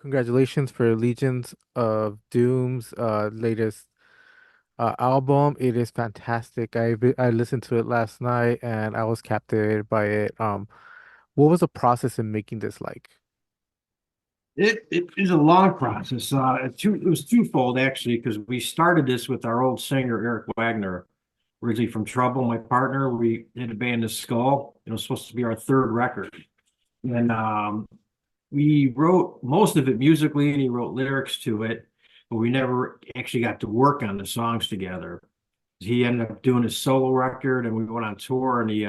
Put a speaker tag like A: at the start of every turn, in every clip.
A: Congratulations for Legions of Doom's latest album. It is fantastic. I listened to it last night and I was captivated by it. What was the process in making this like?
B: It is a long process. It was twofold actually, because we started this with our old singer Eric Wagner, originally from Trouble, my partner. We had a band, The Skull. It was supposed to be our third record, and we wrote most of it musically, and he wrote lyrics to it, but we never actually got to work on the songs together. He ended up doing his solo record, and we went on tour, and he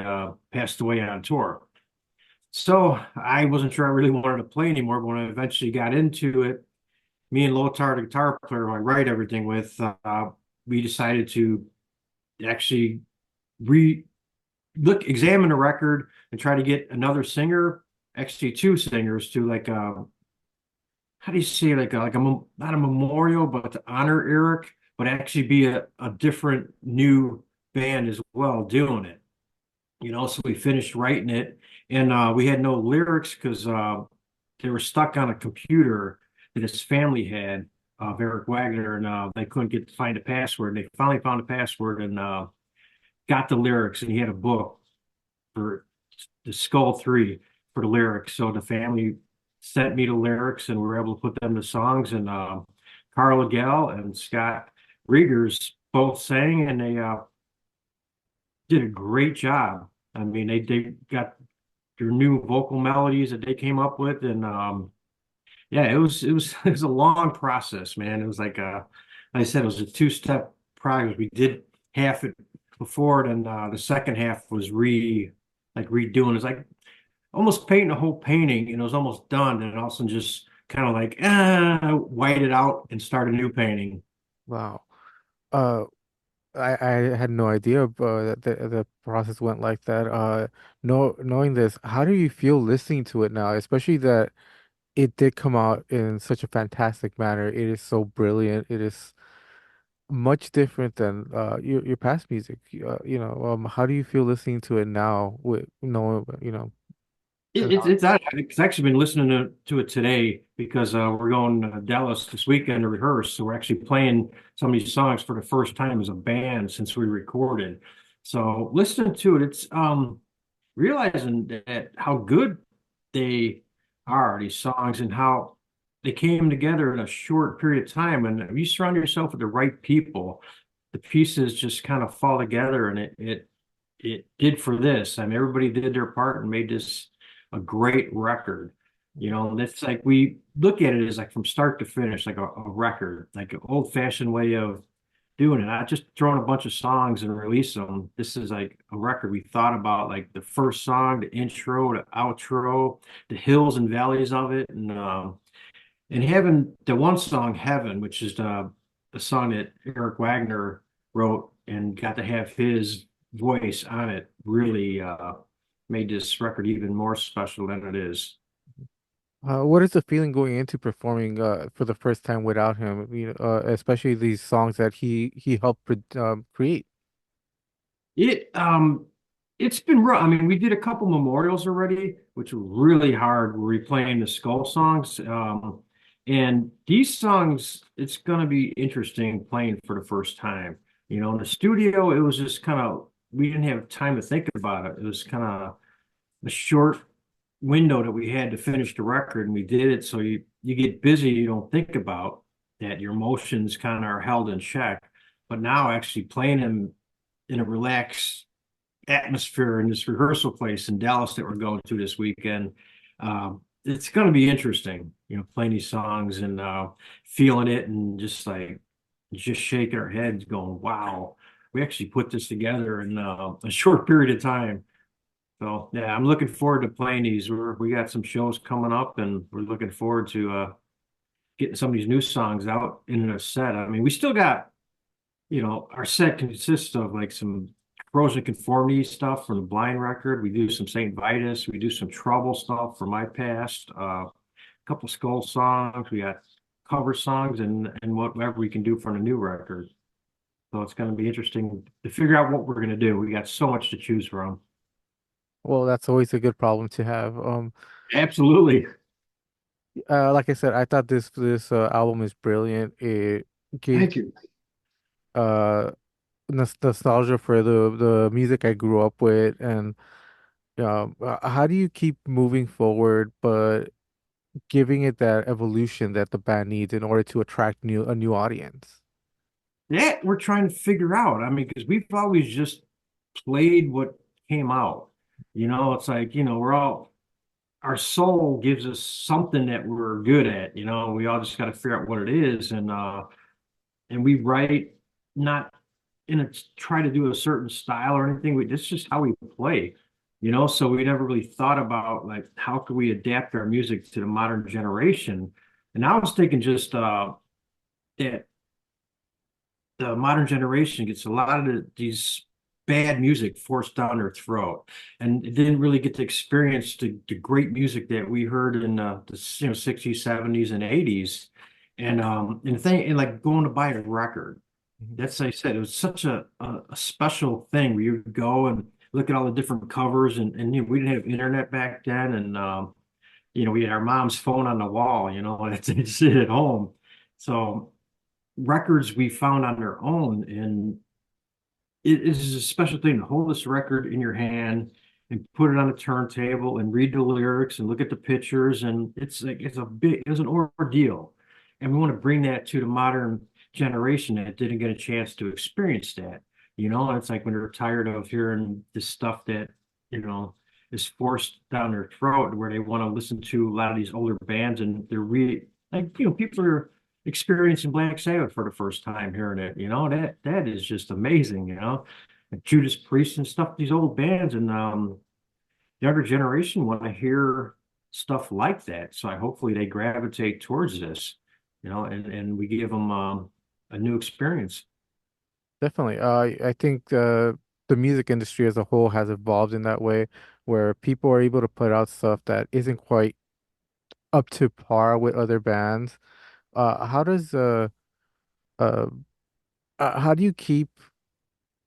B: passed away on tour. So I wasn't sure I really wanted to play anymore, but when I eventually got into it, me and Lothar, the guitar player who I write everything with, we decided to actually re examine the record and try to get another singer, actually two singers, to like how do you say, not a memorial, but to honor Eric, but actually be a different new band as well doing it. So we finished writing it, and we had no lyrics because they were stuck on a computer that his family had of Eric Wagner, and they couldn't find a password. They finally found a password and got the lyrics, and he had a book for the Skull 3 for the lyrics. So the family sent me the lyrics, and we were able to put them to songs. And Karl Agell and Scott Reagers both sang, and they did a great job. I mean, they got their new vocal melodies that they came up with, and yeah, it was a long process, man. It was like I said, it was a two-step process. We did half it before it, and the second half was redoing. It's like almost painting a whole painting, and it was almost done, and also just kind of like white it out and start a new painting.
A: Wow. Uh, I had no idea that the process went like that. Knowing this, how do you feel listening to it now, especially that it did come out in such a fantastic manner? It is so brilliant. It is much different than your past music. How do you feel listening to it now with knowing,
B: It,
A: and
B: it's it's it's actually been listening to it today because we're going to Dallas this weekend to rehearse. So we're actually playing some of these songs for the first time as a band since we recorded. So listening to it, it's realizing that how good they are, these songs, and how they came together in a short period of time. And if you surround yourself with the right people, the pieces just kind of fall together, and it did for this. I mean, everybody did their part and made this a great record. And it's like we look at it as like from start to finish, like a record, like an old-fashioned way of doing it, not just throwing a bunch of songs and release them. This is like a record we thought about, like the first song, the intro, the outro, the hills and valleys of it, and having the one song, Heaven, which is the song that Eric Wagner wrote and got to have his voice on it, really made this record even more special than it is.
A: what is the feeling going into performing for the first time without him? Especially these songs that he helped create.
B: It it's been rough. I mean, we did a couple memorials already, which were really hard. We're replaying the Skull songs. And these songs, it's gonna be interesting playing for the first time. In the studio, it was just kind of we didn't have time to think about it. It was kind of a short window that we had to finish the record, and we did it. So you get busy, you don't think about that. Your emotions kind of are held in check. But now actually playing them in a relaxed atmosphere in this rehearsal place in Dallas that we're going to this weekend, it's going to be interesting. Playing these songs and feeling it, and just shaking our heads, going, "Wow, we actually put this together in a short period of time." So yeah, I'm looking forward to playing these. We got some shows coming up, and we're looking forward to getting some of these new songs out in a set. I mean, we still got, our set consists of like some Corrosion of Conformity stuff from the Blind record. We do some Saint Vitus. We do some Trouble stuff from my past. A couple Skull songs. We got cover songs and whatever we can do for the new record. So it's going to be interesting to figure out what we're going to do. We got so much to choose from.
A: Well, that's always a good problem to have.
B: Absolutely.
A: Like I said, I thought this album is brilliant. It gives
B: Thank you.
A: uh nostalgia for the music I grew up with, and how do you keep moving forward, but giving it that evolution that the band needs in order to attract a new audience?
B: That we're trying to figure out. I mean, because we've always just played what came out. It's like, we're all, our soul gives us something that we're good at. We all just got to figure out what it is. And we write not in a try to do a certain style or anything. That's just how we play. So we never really thought about like how could we adapt our music to the modern generation. And I was thinking just that the modern generation gets a lot of these bad music forced down their throat, and it didn't really get to experience the great music that we heard in the 60s, 70s, and 80s. And the thing, and like going to buy a record.
A: Mhm.
B: That's like I said, it was such a special thing where you would go and look at all the different covers, and we didn't have internet back then, and we had our mom's phone on the wall, and it's sit at home. So records we found on their own, and it is a special thing to hold this record in your hand and put it on a turntable and read the lyrics and look at the pictures, and it's an ordeal, and we want to bring that to the modern generation that didn't get a chance to experience that. And it's like when they're tired of hearing this stuff that you know is forced down their throat, where they want to listen to a lot of these older bands, and they're really like people are experiencing Black Sabbath for the first time, hearing it. That is just amazing. And Judas Priest and stuff, these old bands, and the younger generation want to hear stuff like that. So hopefully they gravitate towards this, and we give them a new experience.
A: Definitely. I think the music industry as a whole has evolved in that way, where people are able to put out stuff that isn't quite up to par with other bands. How does uh, how do you keep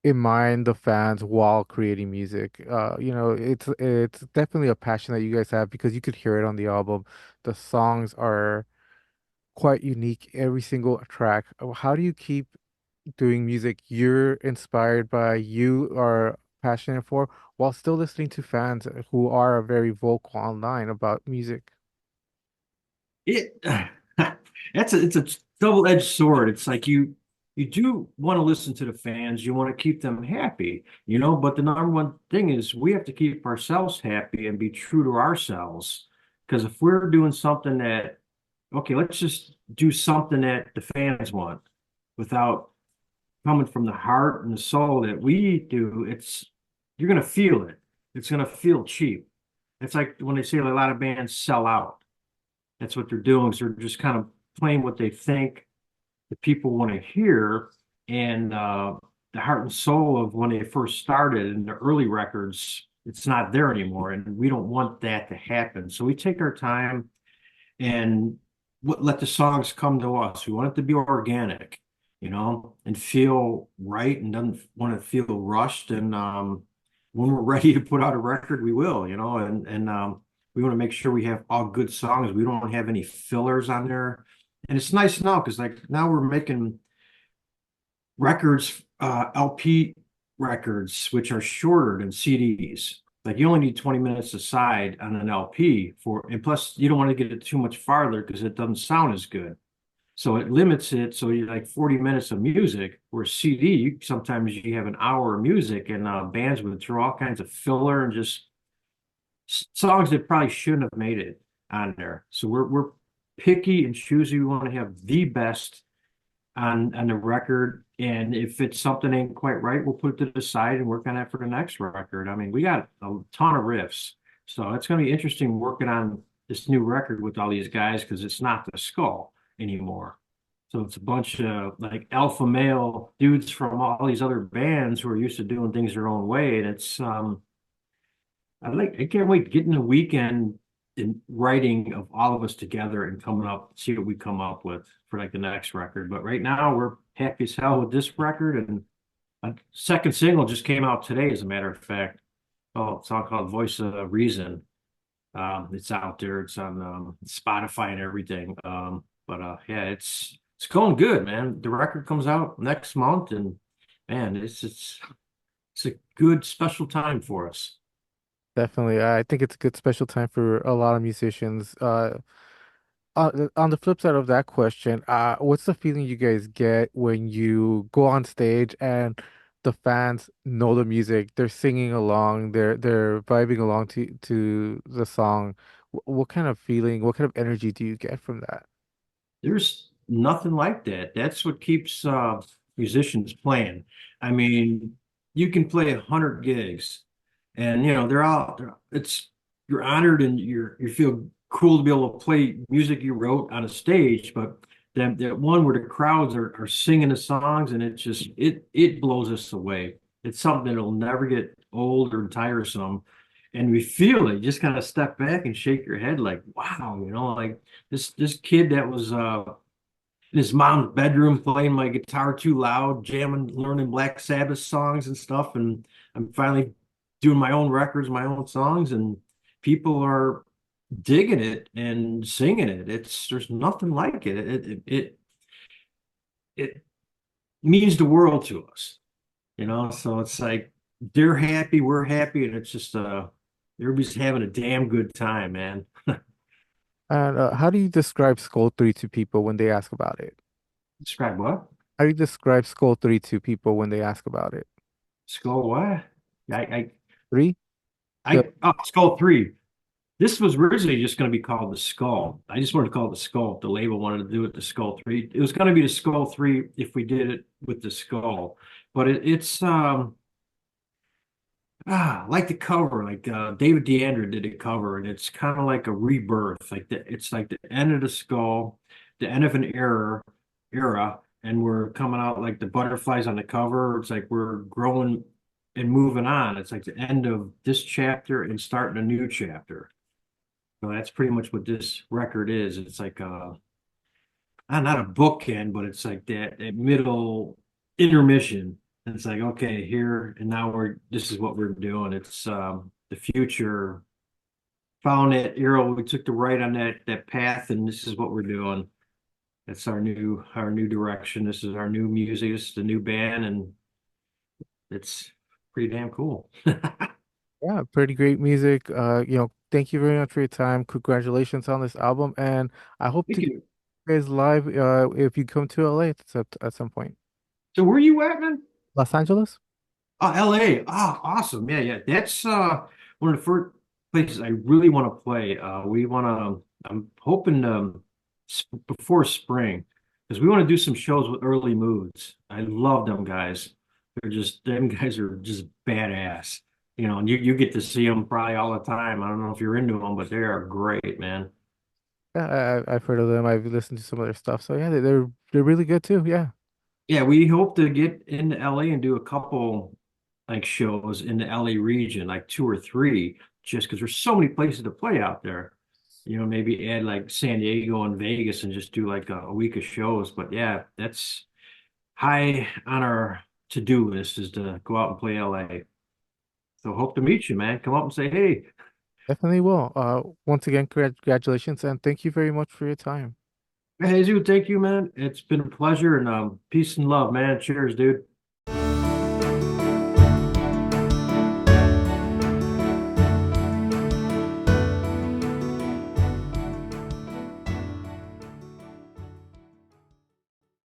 A: in mind the fans while creating music? It's definitely a passion that you guys have because you could hear it on the album. The songs are quite unique, every single track. How do you keep doing music you're inspired by, you are passionate for, while still listening to fans who are very vocal online about music?
B: It it's a double-edged sword. It's like you do want to listen to the fans, you want to keep them happy, but the number one thing is we have to keep ourselves happy and be true to ourselves. Because if we're doing something that, okay, let's just do something that the fans want without coming from the heart and the soul that we do, you're gonna feel it. It's gonna feel cheap. It's like when they say a lot of bands sell out. That's what they're doing. So they're just kind of playing what they think the people want to hear. And the heart and soul of when they first started in the early records, it's not there anymore. And we don't want that to happen. So we take our time and let the songs come to us. We want it to be organic, and feel right, and doesn't want to feel rushed. And when we're ready to put out a record, we will, and we want to make sure we have all good songs. We don't have any fillers on there. And it's nice now because like now we're making records, LP records, which are shorter than CDs. Like you only need 20 minutes aside on an LP and plus you don't want to get it too much farther because it doesn't sound as good. So it limits it. So you like 40 minutes of music, where CD, sometimes you have an hour of music, and bands would throw all kinds of filler and just songs that probably shouldn't have made it on there. So we're picky and choosy. We want to have the best on the record. And if it's something ain't quite right, we'll put it to the side and work on that for the next record. I mean, we got a ton of riffs. So it's going to be interesting working on this new record with all these guys because it's not the Skull anymore. So it's a bunch of like alpha male dudes from all these other bands who are used to doing things their own way. And I can't wait getting a weekend in writing of all of us together and coming up, see what we come up with for like the next record. But right now we're happy as hell with this record, and a second single just came out today, as a matter of fact. Oh, it's all called Voice of Reason. It's out there. It's on Spotify and everything. Yeah, it's going good, man. The record comes out next month, and man, it's a good special time for us.
A: Definitely. I think it's a good special time for a lot of musicians. On the flip side of that question, what's the feeling you guys get when you go on stage and the fans know the music, they're singing along, they're vibing along to the song. What kind of feeling, what kind of energy do you get from that?
B: There's nothing like that. That's what keeps musicians playing. I mean, you can play 100 gigs, and you know they're out. It's you're honored and you feel cool to be able to play music you wrote on a stage. But that one where the crowds are singing the songs, and it blows us away. It's something that'll never get old or tiresome. And we feel it. You just kind of step back and shake your head like, wow, like this kid that was in his mom's bedroom playing my guitar too loud, jamming, learning Black Sabbath songs and stuff. And I'm finally doing my own records, my own songs, and people are digging it and singing it. There's nothing like it. It means the world to us. So it's like they're happy, we're happy, and it's just everybody's having a damn good time, man.
A: And how do you describe Skull 3 to people when they ask about it?
B: Describe what?
A: How do you describe Skull 3 to people when they ask about it?
B: Skull what? I
A: 3? The
B: oh, Skull 3. This was originally just going to be called the Skull. I just wanted to call it the Skull. If the label wanted to do it the Skull 3. It was going to be the Skull 3 if we did it with the Skull. But it's like the cover, like David Deandra did a cover, and it's kind of like a rebirth. It's like the end of the Skull, the end of an era, and we're coming out like the butterflies on the cover. It's like we're growing and moving on. It's like the end of this chapter and starting a new chapter. So that's pretty much what this record is. It's like not a bookend, but it's like that middle intermission. And it's like, okay, here and now this is what we're doing. It's the future. Found that arrow, we took the right on that path, and this is what we're doing. That's our new direction. This is our new music. This is the new band, and it's pretty damn cool.
A: Yeah, pretty great music. Thank you very much for your time. Congratulations on this album, and I hope to
B: Thank
A: get
B: you.
A: you guys live if you come to LA at some point.
B: So where you at, man?
A: Los Angeles?
B: Oh, LA. Oh, awesome. Yeah, yeah. That's one of the first places I really want to play. We want to, I'm hoping before spring, because we want to do some shows with Early Moods. I love them guys. Them guys are just badass. And you get to see them probably all the time. I don't know if you're into them, but they are great, man.
A: Yeah, I've heard of them. I've listened to some of their stuff. So yeah, they're really good too. Yeah.
B: Yeah, we hope to get into LA and do a couple like shows in the LA region, like two or three, just because there's so many places to play out there. Maybe add like San Diego and Vegas and just do like a week of shows. But yeah, that's high on our to-do list is to go out and play LA. So hope to meet you, man. Come up and say, hey,
A: Definitely will. Once again, congratulations and thank you very much for your time.
B: hey, Jesus, thank you, man. It's been a pleasure and peace and love, man. Cheers, dude.